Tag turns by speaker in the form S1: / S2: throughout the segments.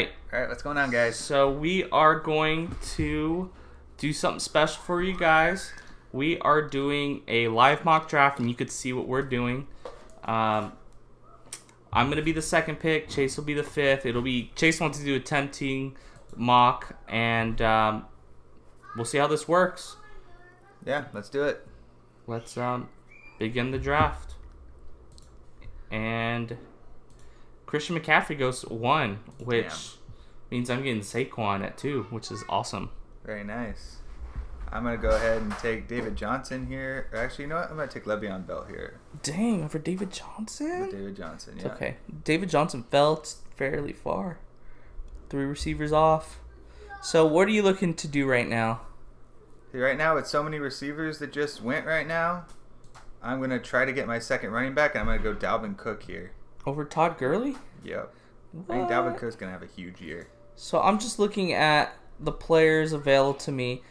S1: right.
S2: All right, what's going on, guys?
S1: So we are going to do something special for you guys. We are doing a live mock draft, and you could see what we're doing. I'm going to be the second pick. Chase will be the fifth. Chase wants to do a 10-team mock, and we'll see how this works.
S2: Yeah, let's do it.
S1: Let's begin the draft. And Christian McCaffrey goes 1, which means I'm getting Saquon at 2, which is awesome.
S2: Very nice. I'm going to go ahead and take David Johnson here. Actually, you know what? I'm going to take Le'Veon Bell here.
S1: Dang, over David Johnson?
S2: David Johnson, yeah.
S1: It's okay. David Johnson fell fairly far. 3 receivers off. So what are you looking to do right now?
S2: See, right now, with so many receivers that just went right now, I'm going to try to get my second running back, and I'm going to go Dalvin Cook here.
S1: Over Todd Gurley?
S2: Yep.
S1: What?
S2: I think Dalvin Cook's going to have a huge year.
S1: So I'm just looking at the players available to me.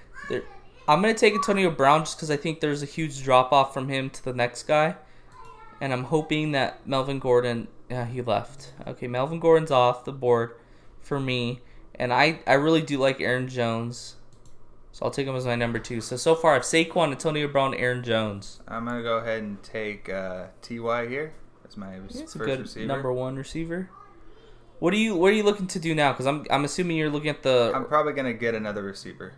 S1: I'm going to take Antonio Brown just because I think there's a huge drop-off from him to the next guy. And I'm hoping that Melvin Gordon... Yeah, he left. Okay, Melvin Gordon's off the board for me. And I really do like Aaron Jones. So I'll take him as my number 2. So far I have Saquon, Antonio Brown, Aaron Jones.
S2: I'm going to go ahead and take T.Y. here. That's my first
S1: a good
S2: receiver.
S1: Number 1 receiver. What are you looking to do now? Because I'm assuming you're looking at the...
S2: I'm probably going to get another receiver.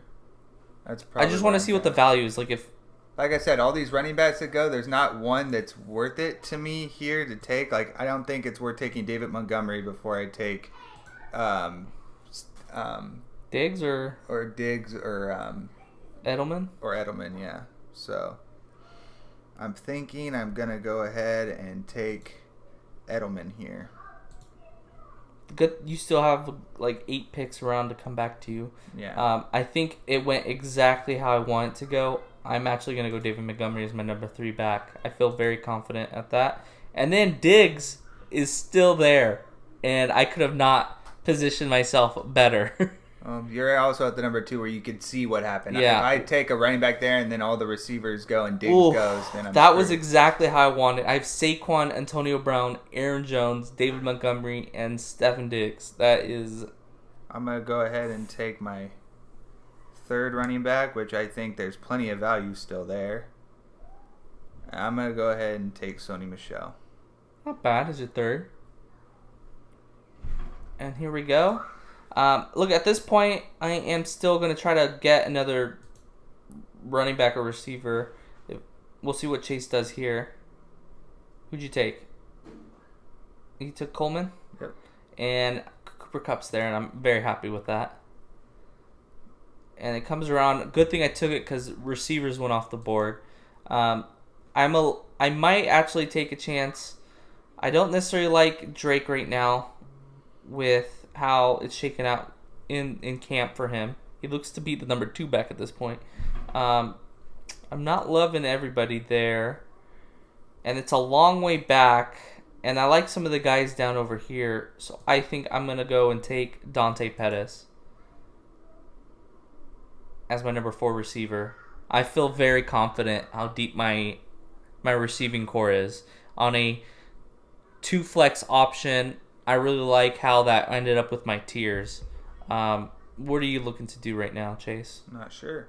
S2: That's
S1: I just want to see what the value is. Like
S2: I said, all these running backs that go, there's not one that's worth it to me here to take. Like, I don't think it's worth taking David Montgomery before I take
S1: Diggs or
S2: Diggs or
S1: Edelman?
S2: Or Edelman, yeah. So I'm thinking I'm going to go ahead and take Edelman here.
S1: Good. You still have like 8 picks around to come back to you.
S2: Yeah.
S1: I think it went exactly how I want it to go. I'm actually going to go David Montgomery as my number 3 back. I feel very confident at that. And then Diggs is still there. And I could have not positioned myself better.
S2: You're also at the number 2 where you could see what happened.
S1: Yeah.
S2: If I take a running back there and then all the receivers go and Diggs goes, then I'm
S1: That
S2: screwed.
S1: was exactly how I wanted. I have Saquon, Antonio Brown, Aaron Jones, David Montgomery, and Stephen Diggs. That is...
S2: I'm going to go ahead and take my 3rd running back, which I think there's plenty of value still there. I'm going to go ahead and take Sony Michel.
S1: Not bad as your 3rd. And here we go. Look, at this point, I am still going to try to get another running back or receiver. We'll see what Chase does here. Who'd you take? You took Coleman?
S2: Yep.
S1: And Cooper Kupp's there, and I'm very happy with that. And it comes around. Good thing I took it because receivers went off the board. I might actually take a chance. I don't necessarily like Drake right now with how it's shaken out in camp for him. He looks to be the number 2 back at this point. I'm not loving everybody there. And it's a long way back. And I like some of the guys down over here. So I think I'm going to go and take Dante Pettis as my number 4 receiver. I feel very confident how deep my receiving core is. On a 2 flex option, I really like how that ended up with my tiers. What are you looking to do right now, Chase?
S2: Not sure.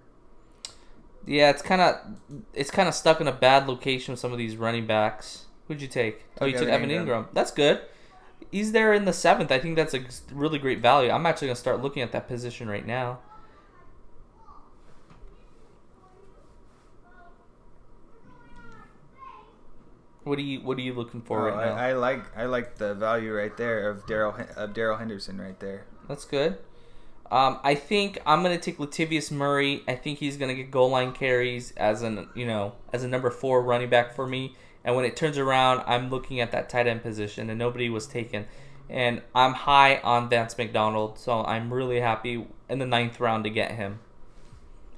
S1: Yeah, it's kind of stuck in a bad location with some of these running backs. Who'd you take? Oh, you took Evan Ingram. That's good. He's there in the 7th. I think that's a really great value. I'm actually going to start looking at that position right now. What are you looking for right now?
S2: I like the value right there of Darrell Henderson right there.
S1: That's good. I think I'm gonna take Latavius Murray. I think he's gonna get goal line carries as a number 4 running back for me. And when it turns around, I'm looking at that tight end position, and nobody was taken. And I'm high on Vance McDonald, so I'm really happy in the 9th round to get him.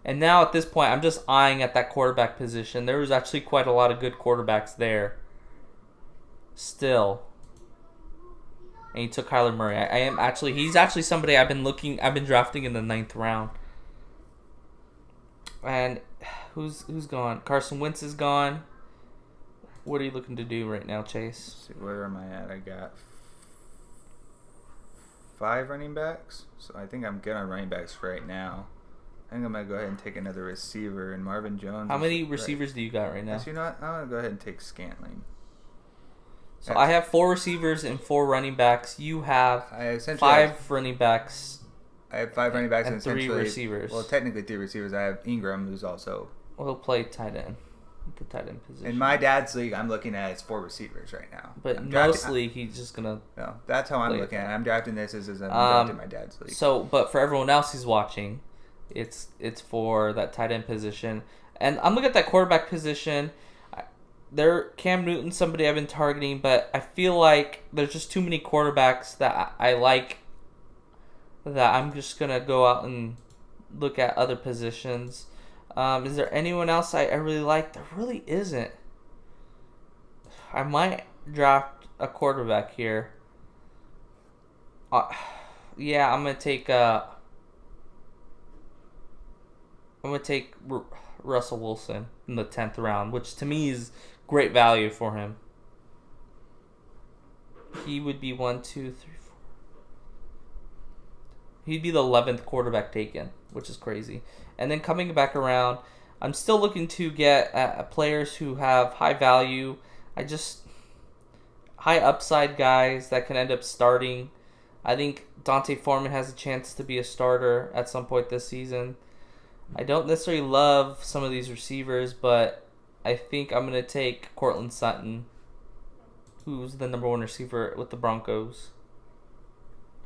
S1: And now at this point, I'm just eyeing at that quarterback position. There was actually quite a lot of good quarterbacks there. Still. And he took Kyler Murray. He's actually somebody I've been drafting in the 9th round. And who's gone? Carson Wentz is gone. What are you looking to do right now, Chase?
S2: Let's see, where am I at? I got 5 running backs, so I think I'm good on running backs for right now. I think I'm going to go ahead and take another receiver, and Marvin Jones.
S1: How many receivers do you got right now?
S2: You know what? I'm going to go ahead and take Scantling.
S1: So I have 4 receivers and 4 running backs. You have 5 running backs.
S2: I have 5 running backs
S1: and 3 receivers.
S2: Well, technically 3 receivers. I have Ingram, who's also...
S1: Well, he'll play tight end. The tight end position.
S2: In my dad's league, I'm looking at his 4 receivers right now.
S1: But in most league, he's just gonna.
S2: No, that's how I'm looking at it. I'm drafting this as I'm drafting my dad's league.
S1: So, but for everyone else who's watching, it's for that tight end position, and I'm looking at that quarterback position. Cam Newton, somebody I've been targeting, but I feel like there's just too many quarterbacks that I like. That I'm just gonna go out and look at other positions. Is there anyone else I really like? There really isn't. I might draft a quarterback here. Yeah, I'm gonna take Russell Wilson in the 10th round, which to me is great value for him. He would be 1, 2, 3, 4. He'd be the 11th quarterback taken, which is crazy. And then coming back around, I'm still looking to get players who have high value. High upside guys that can end up starting. I think Dante Foreman has a chance to be a starter at some point this season. I don't necessarily love some of these receivers, but I think I'm going to take Courtland Sutton, who's the number 1 receiver with the Broncos.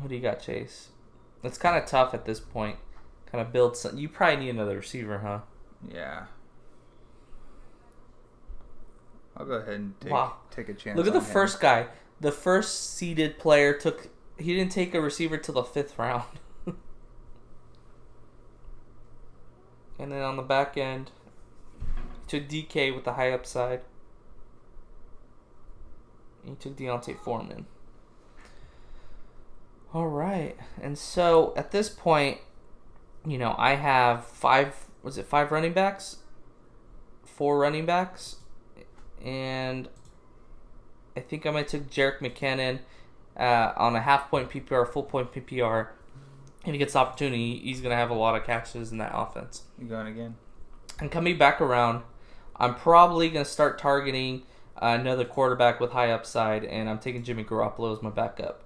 S1: Who do you got, Chase? It's kind of tough at this point. Kind of build some. You probably need another receiver, huh?
S2: Yeah. I'll go ahead and take a chance.
S1: Look at the first guy. The first seeded player he didn't take a receiver till the 5th round. And then on the back end, he took DK with the high upside. He took Deontay Foreman. All right. And so at this point, I have 5 running backs? 4 running backs. And I think I might take Jerick McKinnon on a half-point PPR, full-point PPR. If he gets the opportunity, he's going to have a lot of catches in that offense.
S2: You going again?
S1: And coming back around, I'm probably going to start targeting another quarterback with high upside, and I'm taking Jimmy Garoppolo as my backup.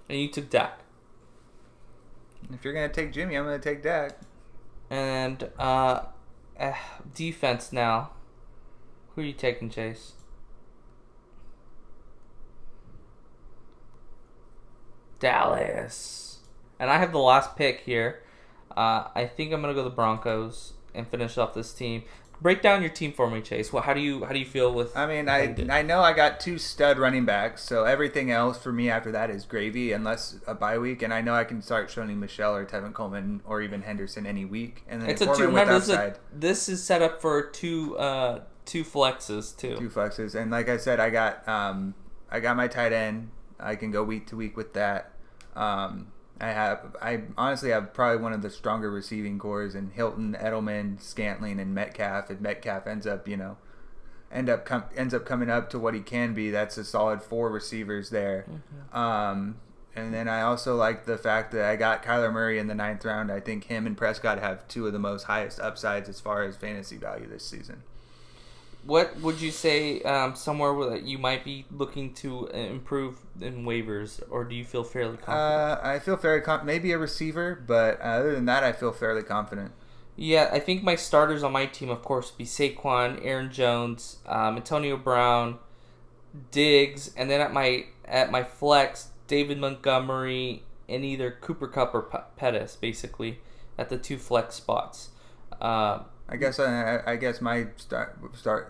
S1: And you took Dak.
S2: If you're going to take Jimmy, I'm going to take Dak.
S1: And defense now. Who are you taking, Chase? Dallas. And I have the last pick here. I think I'm going to go the Broncos and finish off this team. Break down your team for me, Chase. How do you feel with?
S2: I mean, I know I got 2 stud running backs, so everything else for me after that is gravy, unless a bye week. And I know I can start showing Michelle or Tevin Coleman or even Henderson any week. And then
S1: it's a 2. Remember, this is set up for two flexes too.
S2: 2 flexes, and like I said, I got my tight end. I can go week to week with that. I honestly have probably one of the stronger receiving cores in Hilton, Edelman, Scantling, and Metcalf. And Metcalf ends up coming up to what he can be. That's a solid 4 receivers there. Mm-hmm. And then I also like the fact that I got Kyler Murray in the 9th round. I think him and Prescott have 2 of the most highest upsides as far as fantasy value this season.
S1: What would you say somewhere where you might be looking to improve in waivers, or do you feel fairly confident?
S2: I feel fairly confident. Maybe a receiver, but other than that, I feel fairly confident.
S1: Yeah, I think my starters on my team, of course, would be Saquon, Aaron Jones, Antonio Brown, Diggs, and then at my flex, David Montgomery, and either Cooper Kupp or Pettis, basically, at the 2 flex spots.
S2: I guess my start.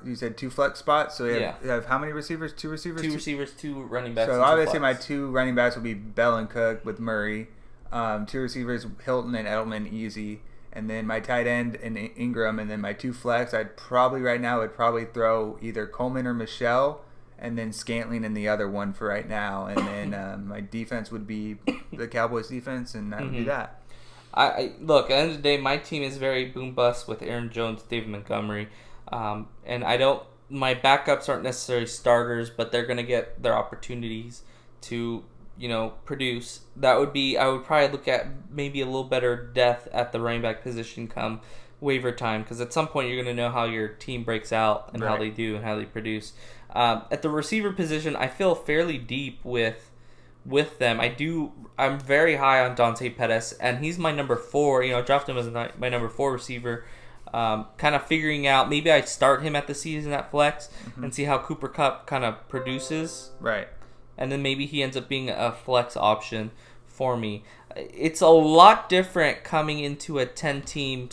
S2: You said 2 flex spots, so you have how many receivers? 2 receivers.
S1: 2 receivers, 2 running backs.
S2: So obviously my 2 running backs will be Bell and Cook with Murray. 2 receivers, Hilton and Edelman, easy, and then my tight end and Ingram, and then my 2 flex. I'd probably throw either Coleman or Michelle, and then Scantling in the other one for right now, and then my defense would be the Cowboys defense, and that would be that.
S1: I look, at the end of the day, my team is very boom bust with Aaron Jones, David Montgomery, and I don't my backups aren't necessarily starters, but they're going to get their opportunities to, produce. I would probably look at maybe a little better depth at the running back position come waiver time, because at some point you're going to know how your team breaks out and how they do and how they produce. At the receiver position, I feel fairly deep with them. I'm very high on Dante Pettis, and he's my number 4. I drafted him as my number 4 receiver. Kind of figuring out, maybe I start him at the season at flex and see how Cooper Kupp kind of produces.
S2: Right.
S1: And then maybe he ends up being a flex option for me. It's a lot different coming into a 10-team,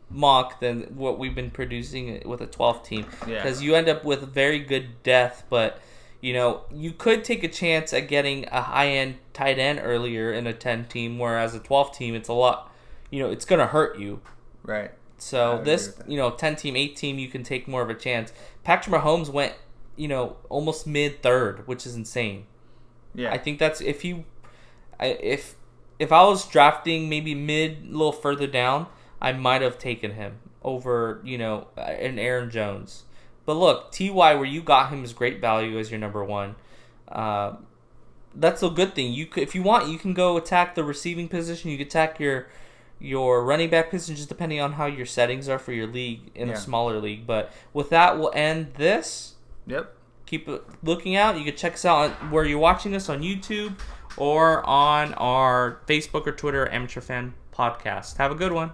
S1: mock than what we've been producing with a 12 team. Because you end up with very good depth, but you could take a chance at getting a high-end tight end earlier in a 10-team, whereas a 12-team, it's a lot, it's going to hurt you.
S2: Right.
S1: So this, 10-team, 8-team, you can take more of a chance. Patrick Mahomes went, almost mid-third, which is insane.
S2: Yeah.
S1: I think that's if I was drafting maybe mid, a little further down, I might have taken him over, an Aaron Jones. But look, T.Y., where you got him, is great value as your number 1. That's a good thing. If you want, you can go attack the receiving position. You can attack your running back position, just depending on how your settings are for your league in a smaller league. But with that, we'll end this.
S2: Yep.
S1: Keep looking out. You can check us out where you're watching us on YouTube or on our Facebook or Twitter, Amateur Fan Podcast. Have a good one.